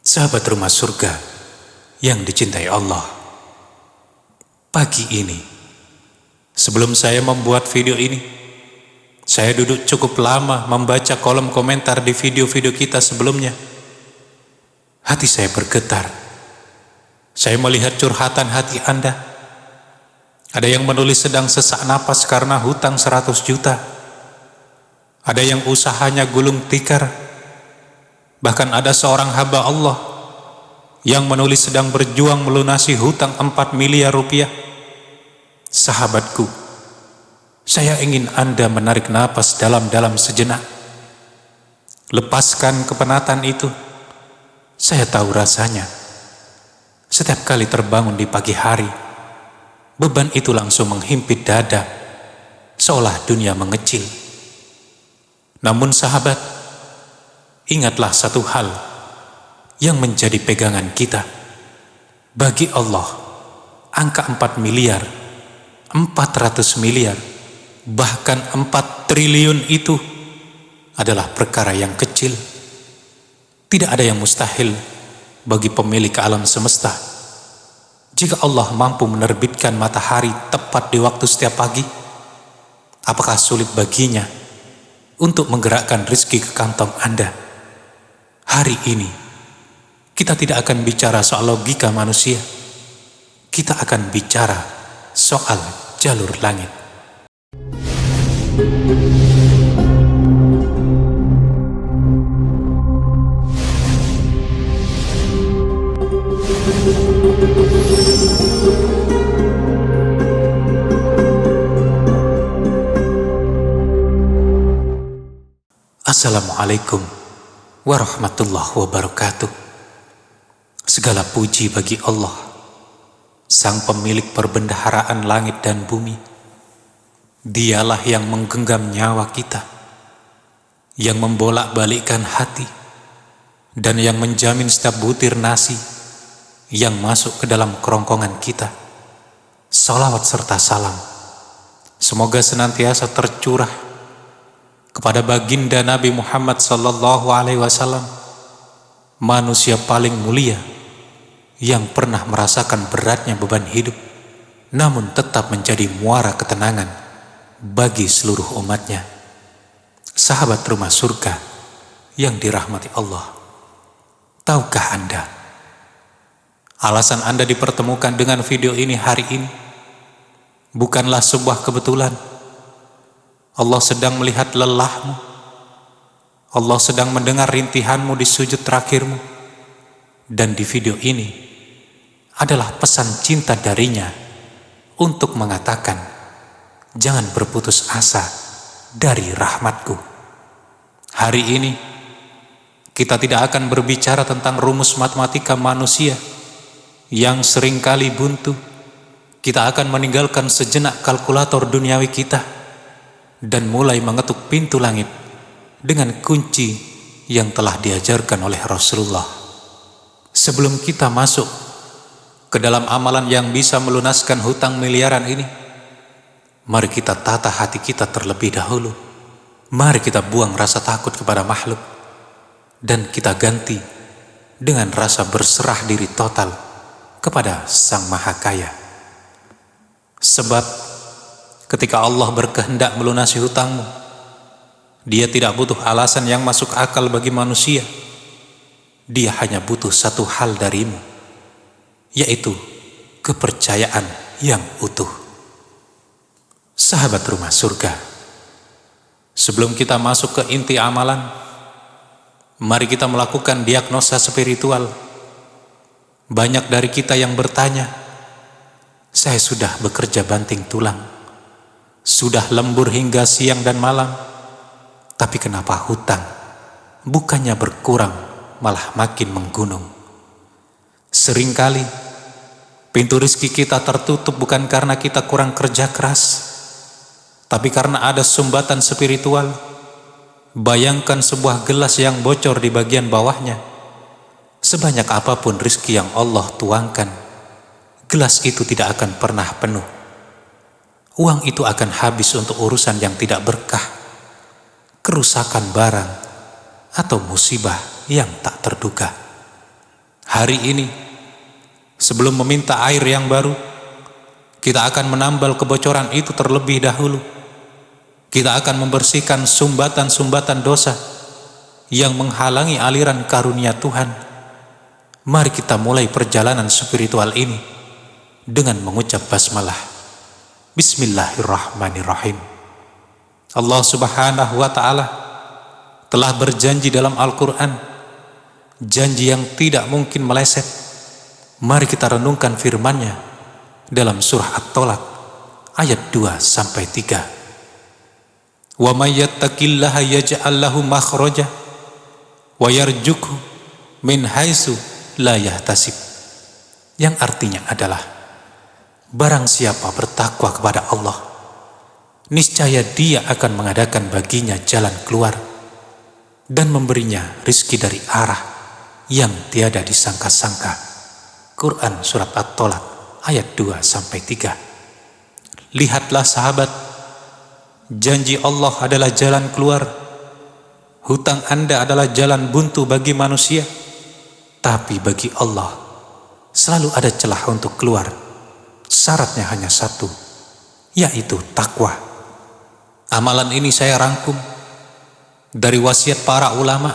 Sahabat rumah surga yang dicintai Allah, pagi ini sebelum saya membuat video ini, saya duduk cukup lama membaca kolom komentar di video-video kita sebelumnya. Hati saya bergetar. Saya melihat curhatan hati Anda. Ada yang menulis sedang sesak napas karena hutang 100 juta. Ada yang usahanya gulung tikar. Bahkan ada seorang hamba Allah yang menulis sedang berjuang melunasi hutang 4 miliar rupiah. Sahabatku, saya ingin Anda menarik napas dalam-dalam sejenak. Lepaskan kepenatan itu. Saya tahu rasanya. Setiap kali terbangun di pagi hari, beban itu langsung menghimpit dada, seolah dunia mengecil. Namun sahabat, ingatlah satu hal yang menjadi pegangan kita. Bagi Allah, angka 4 miliar, 400 miliar, bahkan 4 triliun itu adalah perkara yang kecil. Tidak ada yang mustahil bagi pemilik alam semesta. Jika Allah mampu menerbitkan matahari tepat di waktu setiap pagi, apakah sulit baginya untuk menggerakkan rezeki ke kantong Anda? Hari ini, kita tidak akan bicara soal logika manusia. Kita akan bicara soal jalur langit. Assalamualaikum warahmatullahi wabarakatuh. Segala puji bagi Allah, Sang pemilik perbendaharaan langit dan bumi. Dialah yang menggenggam nyawa kita, yang membolak-balikkan hati, dan yang menjamin setiap butir nasi yang masuk ke dalam kerongkongan kita. Salawat serta salam semoga senantiasa tercurah kepada baginda Nabi Muhammad sallallahu alaihi wasallam, manusia paling mulia yang pernah merasakan beratnya beban hidup, namun tetap menjadi muara ketenangan bagi seluruh umatnya. Sahabat rumah surga yang dirahmati Allah, tahukah Anda, alasan Anda dipertemukan dengan video ini hari ini bukanlah sebuah kebetulan. Allah sedang melihat lelahmu. Allah sedang mendengar rintihanmu di sujud terakhirmu. Dan di video ini adalah pesan cinta darinya untuk mengatakan, jangan berputus asa dari rahmatku. Hari ini kita tidak akan berbicara tentang rumus matematika manusia yang seringkali buntu. Kita akan meninggalkan sejenak kalkulator duniawi kita dan mulai mengetuk pintu langit dengan kunci yang telah diajarkan oleh Rasulullah. Sebelum kita masuk ke dalam amalan yang bisa melunaskan hutang miliaran ini, mari kita tata hati kita terlebih dahulu. Mari kita buang rasa takut kepada makhluk dan kita ganti dengan rasa berserah diri total kepada Sang Maha Kaya. Sebab ketika Allah berkehendak melunasi hutangmu, Dia tidak butuh alasan yang masuk akal bagi manusia. Dia hanya butuh satu hal darimu, yaitu kepercayaan yang utuh. Sahabat rumah surga, sebelum kita masuk ke inti amalan, mari kita melakukan diagnosa spiritual. Banyak dari kita yang bertanya, saya sudah bekerja banting tulang, sudah lembur hingga siang dan malam, tapi kenapa hutang bukannya berkurang, malah makin menggunung? Seringkali pintu rezeki kita tertutup bukan karena kita kurang kerja keras, tapi karena ada sumbatan spiritual. Bayangkan sebuah gelas yang bocor di bagian bawahnya. Sebanyak apapun rezeki yang Allah tuangkan, gelas itu tidak akan pernah penuh. Uang itu akan habis untuk urusan yang tidak berkah, kerusakan barang, atau musibah yang tak terduga. Hari ini, sebelum meminta air yang baru, kita akan menambal kebocoran itu terlebih dahulu. Kita akan membersihkan sumbatan-sumbatan dosa yang menghalangi aliran karunia Tuhan. Mari kita mulai perjalanan spiritual ini dengan mengucap basmalah. Bismillahirrahmanirrahim. Allah Subhanahu wa ta'ala telah berjanji dalam Al-Quran, janji yang tidak mungkin meleset. Mari kita renungkan firman-Nya dalam surah At-Tolak ayat 2-3. Wa may yattaqillaha yaj'al lahu makhraja wa yarzuqhu min haitsu la yahtasib. Yang artinya adalah, barang siapa bertakwa kepada Allah, niscaya Dia akan mengadakan baginya jalan keluar dan memberinya rizki dari arah yang tiada disangka-sangka. Quran surat At-Tolak ayat 2-3. Lihatlah sahabat, janji Allah adalah jalan keluar. Hutang Anda adalah jalan buntu bagi manusia, tapi bagi Allah selalu ada celah untuk keluar. Syaratnya hanya satu, yaitu takwa. Amalan ini saya rangkum dari wasiat para ulama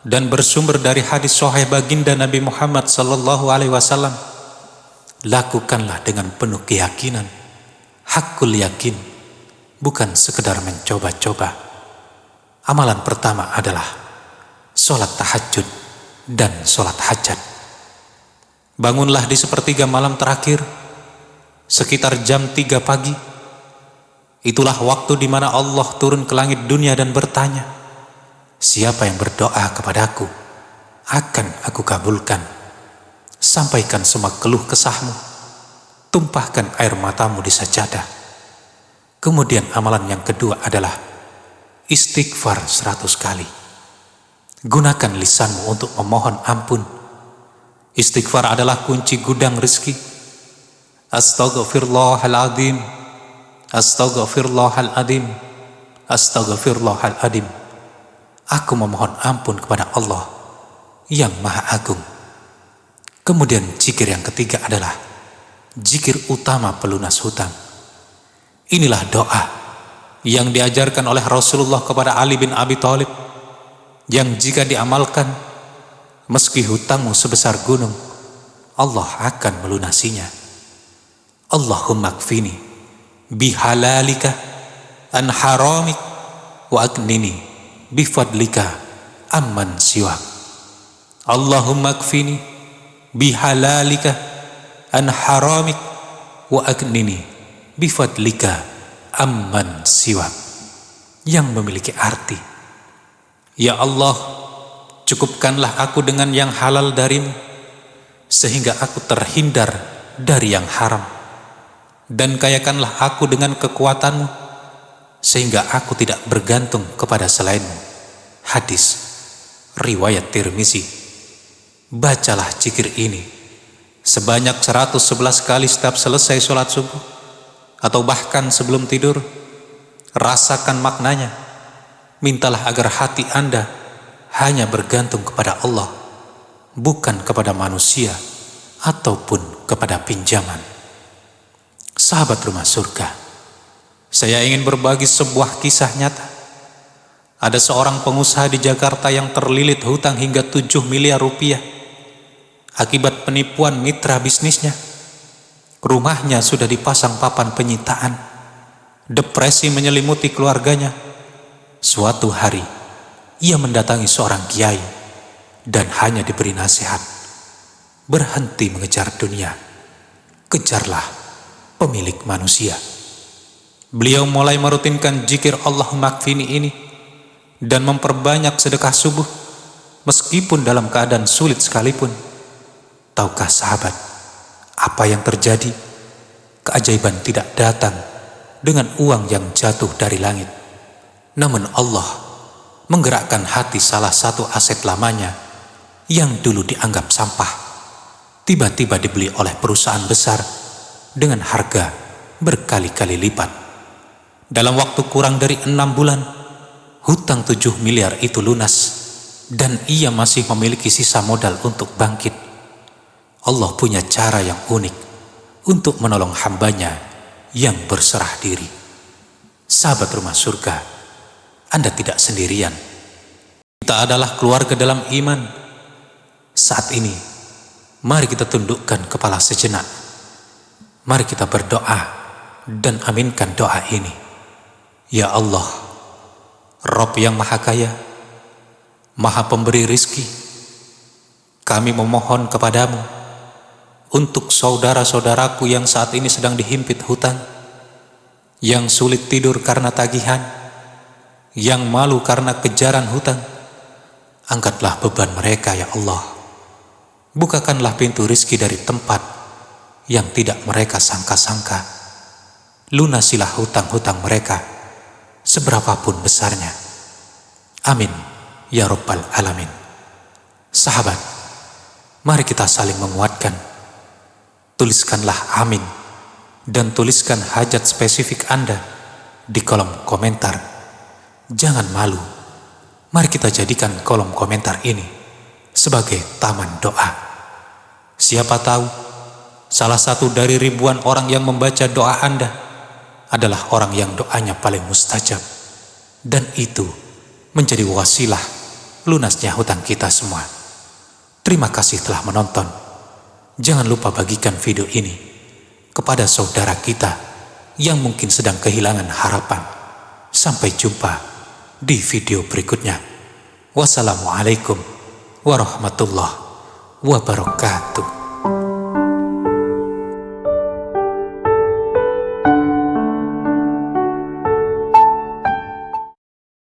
dan bersumber dari hadis sahih baginda Nabi Muhammad SAW. Lakukanlah dengan penuh keyakinan, hakul yakin, bukan sekedar mencoba-coba. Amalan pertama adalah sholat tahajud dan sholat hajat. Bangunlah di sepertiga malam terakhir, sekitar jam 3 pagi. Itulah waktu di mana Allah turun ke langit dunia dan bertanya, siapa yang berdoa kepadaku, akan aku kabulkan. Sampaikan semua keluh kesahmu, tumpahkan air matamu di sajadah. Kemudian amalan yang kedua adalah istighfar 100 kali. Gunakan lisanmu untuk memohon ampun. Istighfar adalah kunci gudang rezeki. Astaghfirullahaladzim, astaghfirullahaladzim, astaghfirullahaladzim. Aku memohon ampun kepada Allah yang Maha Agung. Kemudian zikir yang ketiga adalah zikir utama pelunas hutang. Inilah doa yang diajarkan oleh Rasulullah kepada Ali bin Abi Thalib, yang jika diamalkan, meski hutangmu sebesar gunung, Allah akan melunasinya. Allahumma kfini bihalalika an haramik wa agnini bifadlika amman siwak. Allahumma kfini bihalalika an haramik wa agnini bifadlika amman siwak. Yang memiliki arti, ya Allah, cukupkanlah aku dengan yang halal darimu, sehingga aku terhindar dari yang haram, dan kayakanlah aku dengan kekuatanmu, sehingga aku tidak bergantung kepada selainmu. Hadis riwayat Tirmizi. Bacalah zikir ini sebanyak 111 kali setiap selesai sholat subuh, atau bahkan sebelum tidur. Rasakan maknanya. Mintalah agar hati Anda hanya bergantung kepada Allah, bukan kepada manusia ataupun kepada pinjaman. Sahabat rumah surga, saya ingin berbagi sebuah kisah nyata. Ada seorang pengusaha di Jakarta yang terlilit hutang hingga 7 miliar rupiah akibat penipuan mitra bisnisnya. Rumahnya sudah dipasang papan penyitaan. Depresi menyelimuti keluarganya. Suatu hari, ia mendatangi seorang kiai dan hanya diberi nasihat, berhenti mengejar dunia, kejarlah pemilik manusia. Beliau mulai merutinkan zikir Allahumma kfini ini dan memperbanyak sedekah subuh meskipun dalam keadaan sulit sekalipun. Tahukah sahabat apa yang terjadi? Keajaiban tidak datang dengan uang yang jatuh dari langit, namun Allah menggerakkan hati salah satu aset lamanya yang dulu dianggap sampah, tiba-tiba dibeli oleh perusahaan besar dengan harga berkali-kali lipat. Dalam waktu kurang dari 6 bulan, hutang 7 miliar itu lunas dan ia masih memiliki sisa modal untuk bangkit. Allah punya cara yang unik untuk menolong hambanya yang berserah diri. Sahabat rumah surga, Anda tidak sendirian. Kita adalah keluarga dalam iman. Saat ini, mari kita tundukkan kepala sejenak. Mari kita berdoa dan aminkan doa ini. Ya Allah, Rabb yang Maha Kaya, Maha Pemberi rizki, kami memohon kepadamu untuk saudara-saudaraku yang saat ini sedang dihimpit hutang, yang sulit tidur karena tagihan, yang malu karena kejaran hutang. Angkatlah beban mereka ya Allah. Bukakanlah pintu rizki dari tempat yang tidak mereka sangka-sangka. Lunasilah hutang-hutang mereka, seberapapun besarnya. Amin ya Rabbal Alamin. Sahabat, mari kita saling menguatkan. Tuliskanlah amin dan tuliskan hajat spesifik Anda di kolom komentar. Jangan malu. Mari kita jadikan kolom komentar ini sebagai taman doa. Siapa tahu salah satu dari ribuan orang yang membaca doa Anda adalah orang yang doanya paling mustajab, dan itu menjadi wasilah lunasnya hutang kita semua. Terima kasih telah menonton. Jangan lupa bagikan video ini kepada saudara kita yang mungkin sedang kehilangan harapan. Sampai jumpa di video berikutnya. Wassalamualaikum warahmatullahi wabarakatuh.